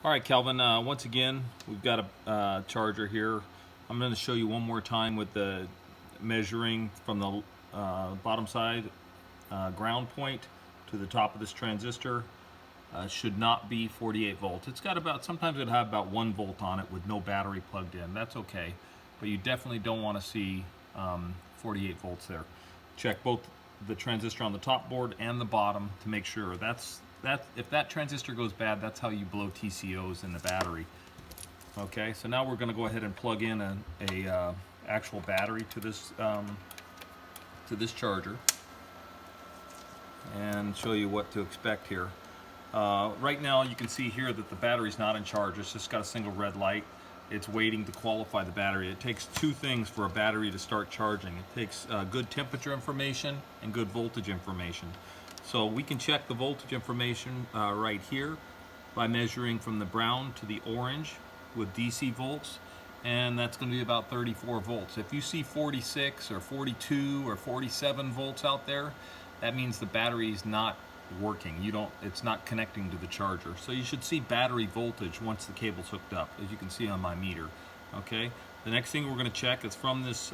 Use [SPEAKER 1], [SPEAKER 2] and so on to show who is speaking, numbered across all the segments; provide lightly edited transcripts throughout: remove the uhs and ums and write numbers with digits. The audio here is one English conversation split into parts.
[SPEAKER 1] All right, Calvin, once again, we've got a charger here. I'm going to show you one more time with the measuring from the bottom side ground point to the top of this transistor. Should not be 48 volts. It's got about, sometimes it'll have about 1 volt on it with no battery plugged in. That's okay, but you definitely don't want to see 48 volts there. Check both the transistor on the top board and the bottom to make sure. If that transistor goes bad, that's how you blow TCOs in the battery. Okay, so now we're going to go ahead and plug in a actual battery to this charger and show you what to expect here. Right now you can see here that the battery's not in charge. It's just got a single red light. It's waiting to qualify the battery. It takes two things for a battery to start charging. It takes good temperature information and good voltage information. So we can check the voltage information right here by measuring from the brown to the orange with DC volts, and that's going to be about 34 volts. If you see 46 or 42 or 47 volts out there, that means the battery is not working. It's not connecting to the charger. So you should see battery voltage once the cable's hooked up, as you can see on my meter. Okay. The next thing we're going to check is from this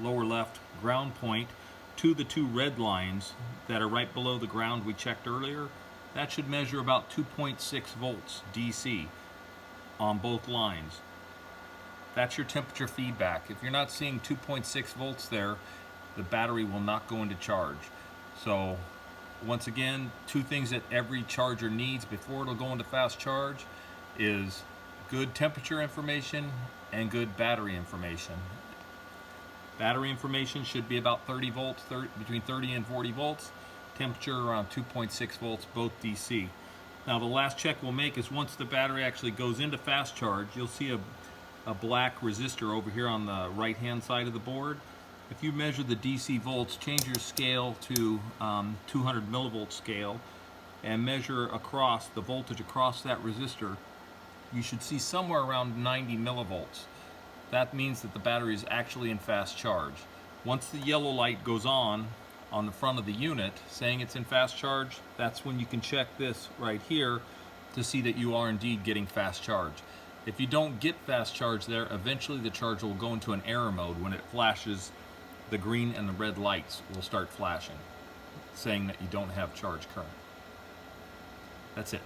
[SPEAKER 1] lower left ground point to the two red lines that are right below the ground we checked earlier. That should measure about 2.6 volts DC on both lines. That's your temperature feedback. If you're not seeing 2.6 volts there, the battery will not go into charge. So once again, two things that every charger needs before it'll go into fast charge is good temperature information and good battery information. Battery information should be about 30 volts, between 30 and 40 volts. Temperature around 2.6 volts, both DC. Now the last check we'll make is once the battery actually goes into fast charge, you'll see a black resistor over here on the right hand side of the board. If you measure the DC volts, change your scale to 200 millivolt scale and measure across the voltage across that resistor, you should see somewhere around 90 millivolts. That means that the battery is actually in fast charge. Once the yellow light goes on the front of the unit saying it's in fast charge, that's when you can check this right here to see that you are indeed getting fast charge. If you don't get fast charge there, eventually the charger will go into an error mode. When it flashes, the green and the red lights will start flashing, saying that you don't have charge current. That's it.